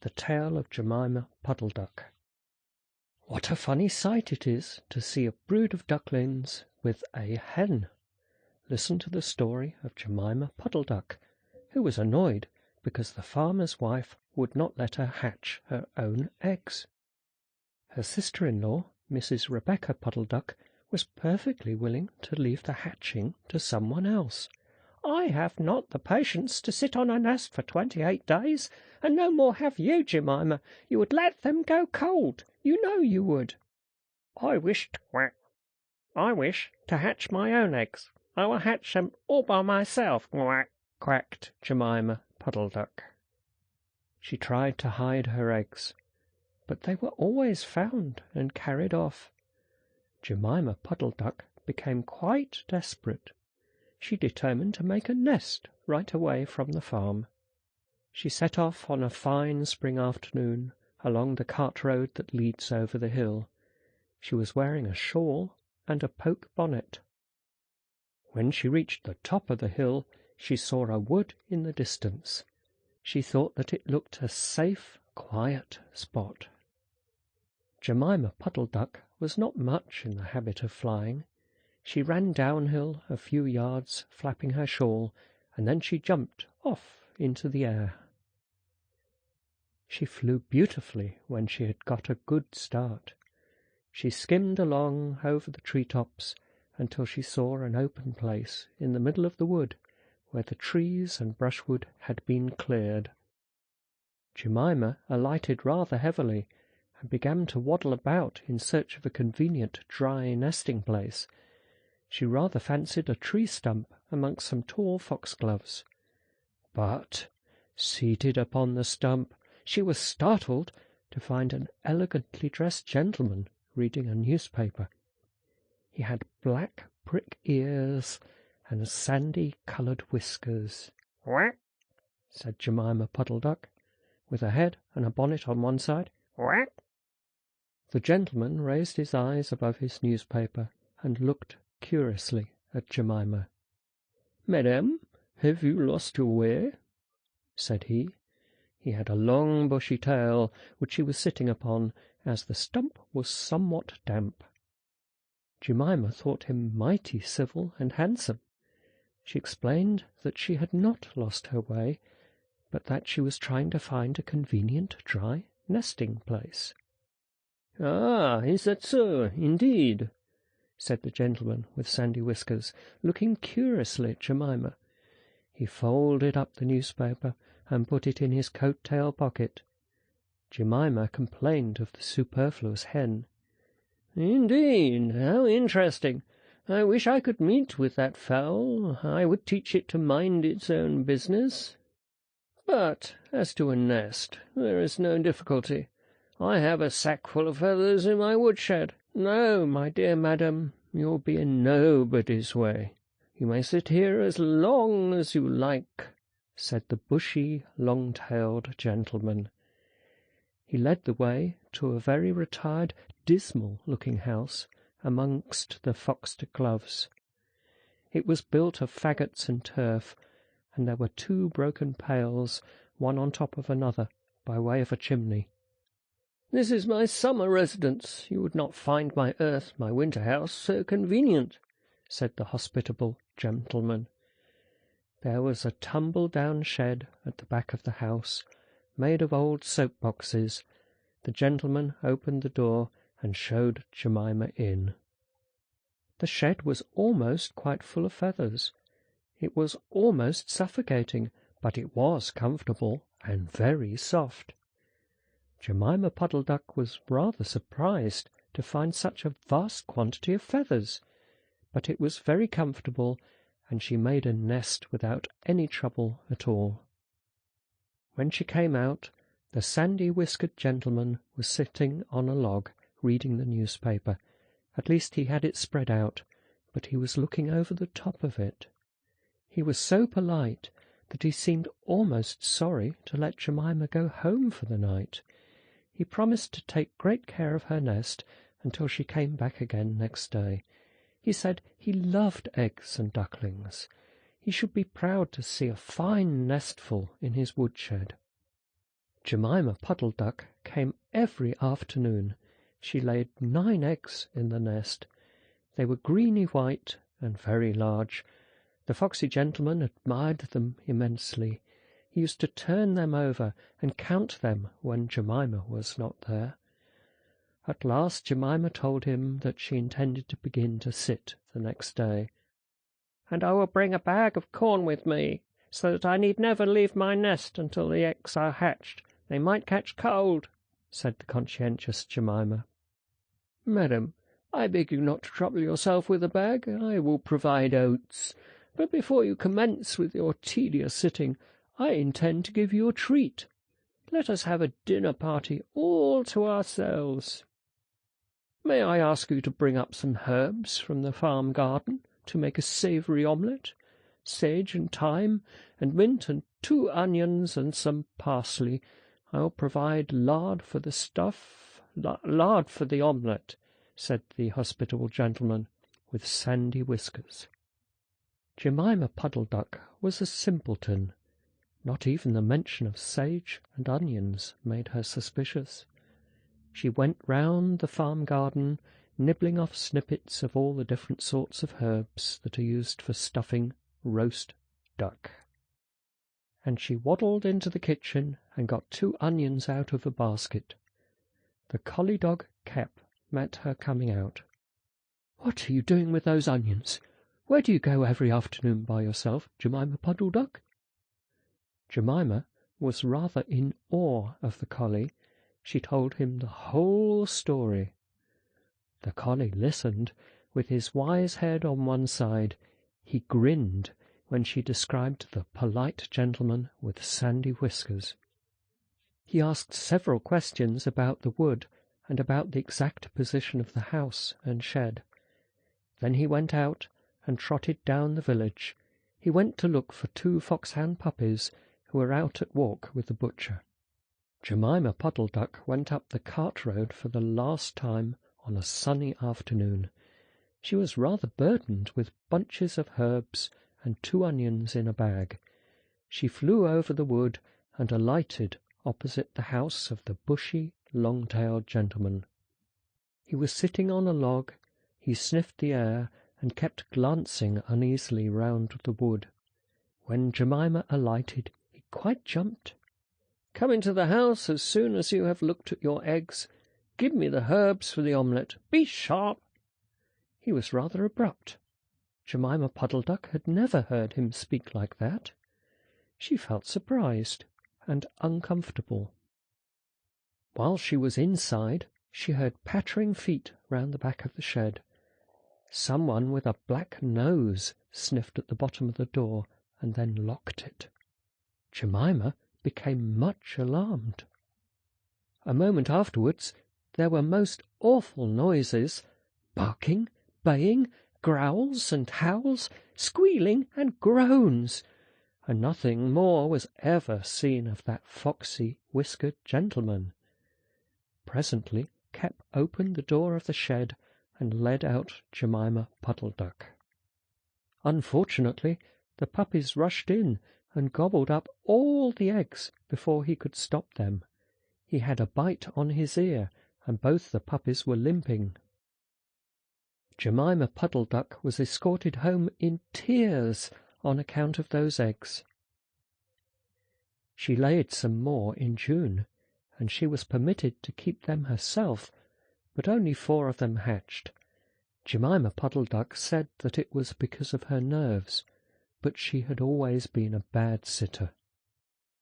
The Tale of Jemima Puddle-Duck. What a funny sight it is to see a brood of ducklings with a hen. Listen to the story of Jemima Puddle-Duck, who was annoyed because the farmer's wife would not let her hatch her own eggs. Her sister-in-law, Mrs. Rebecca Puddle-Duck, was perfectly willing to leave the hatching to someone else. "I have not the patience to sit on a nest for 28 days, and no more have you, Jemima. You would let them go cold. You know you would." I wish to hatch my own eggs. I will hatch them all by myself," quacked Jemima Puddle-Duck. She tried to hide her eggs, but they were always found and carried off. Jemima Puddle-Duck became quite desperate. She determined to make a nest right away from the farm. She set off on a fine spring afternoon along the cart road that leads over the hill. She was wearing a shawl and a poke bonnet. When she reached the top of the hill, she saw a wood in the distance. She thought that it looked a safe, quiet spot. Jemima Puddle-Duck was not much in the habit of flying. She ran downhill a few yards, flapping her shawl, and then she jumped off into the air. She flew beautifully when she had got a good start. She skimmed along over the tree-tops until she saw an open place in the middle of the wood where the trees and brushwood had been cleared. Jemima alighted rather heavily and began to waddle about in search of a convenient dry nesting place. She rather fancied a tree stump amongst some tall foxgloves. But, seated upon the stump, she was startled to find an elegantly dressed gentleman reading a newspaper. He had black prick ears and sandy-coloured whiskers. "Quack," said Jemima Puddle-Duck, with a head and a bonnet on one side. "Quack." The gentleman raised his eyes above his newspaper and looked curiously at Jemima. "Madam, have you lost your way?" said he. He had a long bushy tail, which he was sitting upon, as the stump was somewhat damp. Jemima thought him mighty civil and handsome. She explained that she had not lost her way, but that she was trying to find a convenient dry nesting place. "Ah, is that so, indeed?" said the gentleman with sandy whiskers, looking curiously at Jemima. He folded up the newspaper and put it in his coat-tail pocket. Jemima complained of the superfluous hen. "Indeed, how interesting! I wish I could meet with that fowl. I would teach it to mind its own business. But as to a nest, there is no difficulty. I have a sackful of feathers in my woodshed. No, my dear madam, you'll be in nobody's way. You may sit here as long as you like," said the bushy, long-tailed gentleman. He led the way to a very retired, dismal-looking house amongst the foxgloves. It was built of faggots and turf, and there were 2 broken pails, one on top of another, by way of a chimney. "This is my summer residence. You would not find my winter house, so convenient," said the hospitable gentleman. There was a tumble-down shed at the back of the house, made of old soap-boxes. The gentleman opened the door and showed Jemima in. The shed was almost quite full of feathers. It was almost suffocating, but it was comfortable and very soft. Jemima Puddle-Duck was rather surprised to find such a vast quantity of feathers, but it was very comfortable, and she made a nest without any trouble at all. When she came out, the sandy-whiskered gentleman was sitting on a log, reading the newspaper. At least he had it spread out, but he was looking over the top of it. He was so polite that he seemed almost sorry to let Jemima go home for the night. He promised to take great care of her nest until she came back again next day. He said he loved eggs and ducklings. He should be proud to see a fine nestful in his woodshed. Jemima Puddle-Duck came every afternoon. She laid 9 eggs in the nest. They were greeny-white and very large. The foxy gentleman admired them immensely. He used to turn them over and count them when Jemima was not there. At last Jemima told him that she intended to begin to sit the next day. "And I will bring a bag of corn with me, so that I need never leave my nest until the eggs are hatched. They might catch cold," said the conscientious Jemima. "Madam, I beg you not to trouble yourself with a bag. I will provide oats. But before you commence with your tedious sitting, I intend to give you a treat. Let us have a dinner party all to ourselves. May I ask you to bring up some herbs from the farm garden to make a savoury omelette? Sage and thyme, and mint, and 2 onions, and some parsley. I will provide lard for the omelette," said the hospitable gentleman with sandy whiskers. Jemima Puddle-Duck was a simpleton. Not even the mention of sage and onions made her suspicious. She went round the farm garden, nibbling off snippets of all the different sorts of herbs that are used for stuffing roast duck. And she waddled into the kitchen and got 2 onions out of a basket. The collie dog Kep met her coming out. "What are you doing with those onions? Where do you go every afternoon by yourself, Jemima Puddle-Duck?" Jemima was rather in awe of the collie. She told him the whole story. The collie listened, with his wise head on one side. He grinned when she described the polite gentleman with sandy whiskers. He asked several questions about the wood and about the exact position of the house and shed. Then he went out and trotted down the village. He went to look for 2 foxhound puppies who were out at walk with the butcher. Jemima Puddle-Duck went up the cart road for the last time on a sunny afternoon. She was rather burdened with bunches of herbs and 2 onions in a bag. She flew over the wood and alighted opposite the house of the bushy, long-tailed gentleman. He was sitting on a log. He sniffed the air and kept glancing uneasily round the wood. When Jemima alighted, he quite jumped. "Come into the house as soon as you have looked at your eggs. Give me the herbs for the omelette. Be sharp." He was rather abrupt. Jemima Puddle-Duck had never heard him speak like that. She felt surprised and uncomfortable. While she was inside, she heard pattering feet round the back of the shed. Someone with a black nose sniffed at the bottom of the door and then locked it. Jemima became much alarmed. A moment afterwards there were most awful noises, barking, baying, growls and howls, squealing and groans, and nothing more was ever seen of that foxy, whiskered gentleman. Presently Kep opened the door of the shed and led out Jemima Puddle-Duck. Unfortunately, the puppies rushed in and gobbled up all the eggs before he could stop them. He had a bite on his ear, and both the puppies were limping. Jemima Puddle-Duck was escorted home in tears on account of those eggs. She laid some more in June, and she was permitted to keep them herself, but only 4 of them hatched. Jemima Puddle-Duck said that it was because of her nerves, but she had always been a bad sitter.